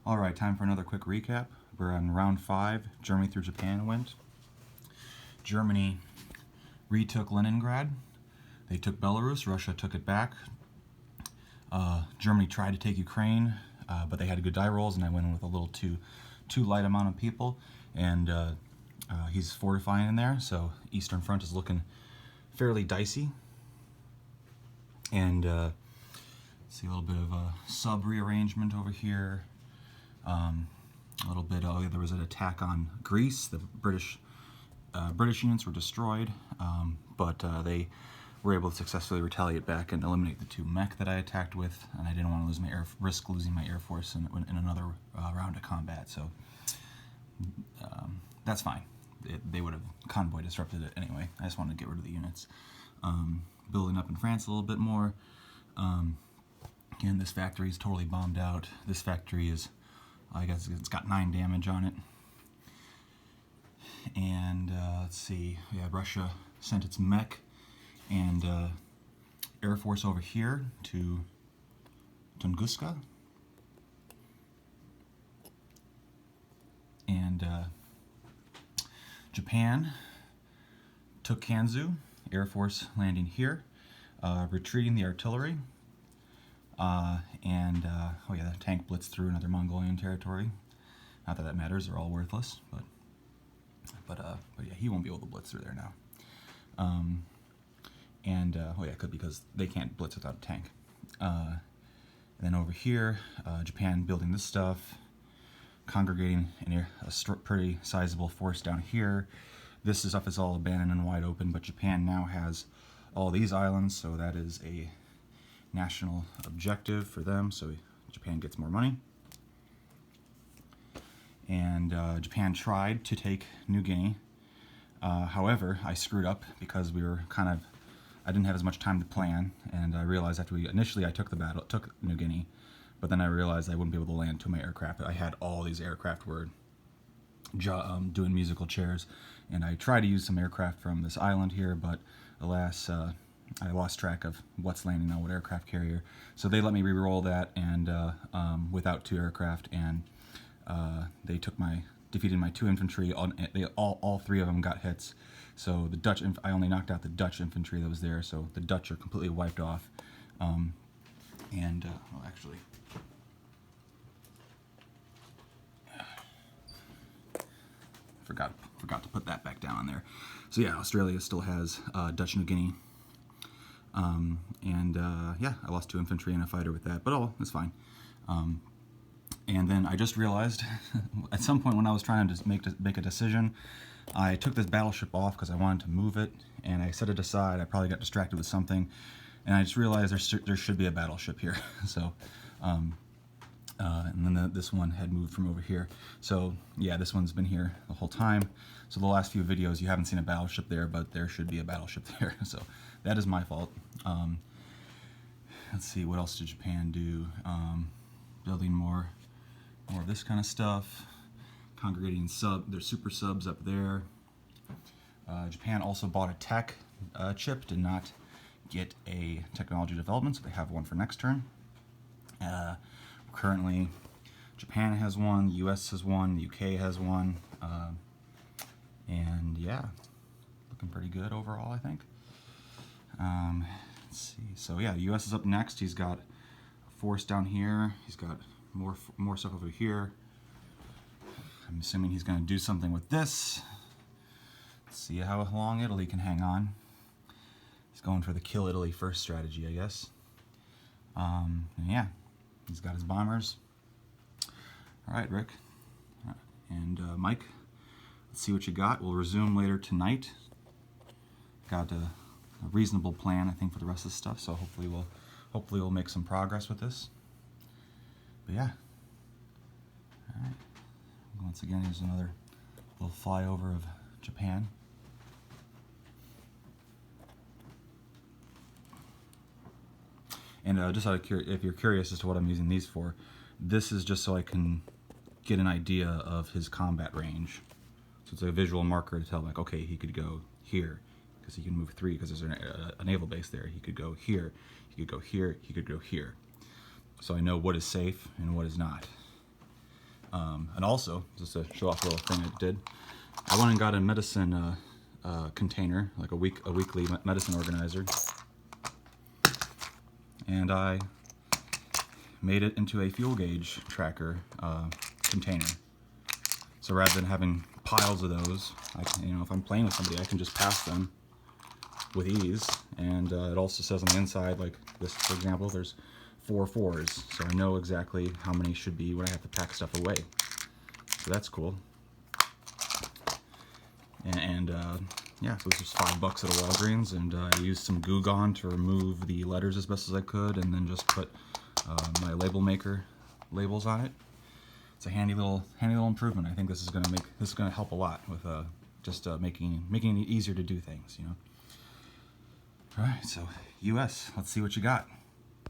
Alright, time for another quick recap. We're on round 5. Germany through Japan went. Germany retook Leningrad. They took Belarus. Russia took it back. Germany tried to take Ukraine, but they had good die rolls, and I went in with a little too light amount of people. And he's fortifying in there, so Eastern Front is looking fairly dicey. And see a little bit of a sub rearrangement over here. A little bit. Oh, there was an attack on Greece. The British units were destroyed, but they were able to successfully retaliate back and eliminate the 2 mech that I attacked with, and I didn't want to lose my risk losing my air force in another round of combat. So that's fine. They would have convoy disrupted it anyway. I just wanted to get rid of the units. Building up in France a little bit more. Again, this factory is totally bombed out. This factory is, I guess it's got 9 damage on it. And let's see, yeah, Russia sent its mech and air force over here to Tunguska. And Japan took Kanzu, air force landing here, retreating the artillery. Oh yeah, the tank blitzed through another Mongolian territory. Not that that matters; they're all worthless. But yeah, he won't be able to blitz through there now. Oh yeah, because they can't blitz without a tank. And then over here, Japan building this stuff, congregating in a pretty sizable force down here. This stuff is all abandoned and wide open, but Japan now has all these islands, so that is a national objective for them, so Japan gets more money. And Japan tried to take New Guinea. However, I screwed up because we were I didn't have as much time to plan, and I realized after initially I took New Guinea, but then I realized I wouldn't be able to land to my aircraft. I had all these aircraft were doing musical chairs, and I tried to use some aircraft from this island here, but alas, I lost track of what's landing on what aircraft carrier. So they let me re-roll that, and without 2 aircraft, and they defeated my 2 infantry. All 3 of them got hits. So the Dutch, I only knocked out the Dutch infantry that was there. So the Dutch are completely wiped off. Well, actually, forgot to put that back down there. So yeah, Australia still has Dutch New Guinea. Yeah, I lost 2 infantry and a fighter with that, but oh, it's fine. And then I just realized, at some point when I was trying to make a decision, I took this battleship off because I wanted to move it, and I set it aside. I probably got distracted with something, and I just realized there should be a battleship here. So, and then this one had moved from over here. So yeah, this one's been here the whole time. So the last few videos you haven't seen a battleship there, but there should be a battleship there. So that is my fault. Let's see, what else did Japan do? Building more of this kind of stuff. Congregating their super subs up there. Japan also bought a tech chip, did not get a technology development, so they have one for next turn. Currently, Japan has one, the US has one, the UK has one, and yeah, looking pretty good overall, I think. Let's see, so yeah, the US is up next. He's got a force down here, he's got more stuff over here. I'm assuming he's going to do something with this. Let's see how long Italy can hang on. He's going for the kill Italy first strategy, I guess. And yeah, he's got his bombers. All right, Rick. And Mike, let's see what you got. We'll resume later tonight. Got a reasonable plan, I think, for the rest of the stuff, so hopefully we'll make some progress with this. But yeah. All right. Once again, here's another little flyover of Japan. And just out of if you're curious as to what I'm using these for, this is just so I can get an idea of his combat range. So it's a visual marker to tell, like, okay, he could go here, because he can move 3, because there's a naval base there. He could go here, he could go here, he could go here. So I know what is safe and what is not. And also, just to show off a little thing I did, I went and got a medicine container, like a weekly medicine organizer, and I made it into a fuel gauge tracker container. So rather than having piles of those, if I'm playing with somebody, I can just pass them with ease. And it also says on the inside, like this, for example, there's 4 4s, so I know exactly how many should be when I have to pack stuff away. So that's cool. And yeah, so this was $5 at a Walgreens, and I used some Goo Gone to remove the letters as best as I could, and then just put my label maker labels on it. It's a handy little improvement. I think this is gonna help a lot with just making it easier to do things, you know. All right, so US, let's see what you got.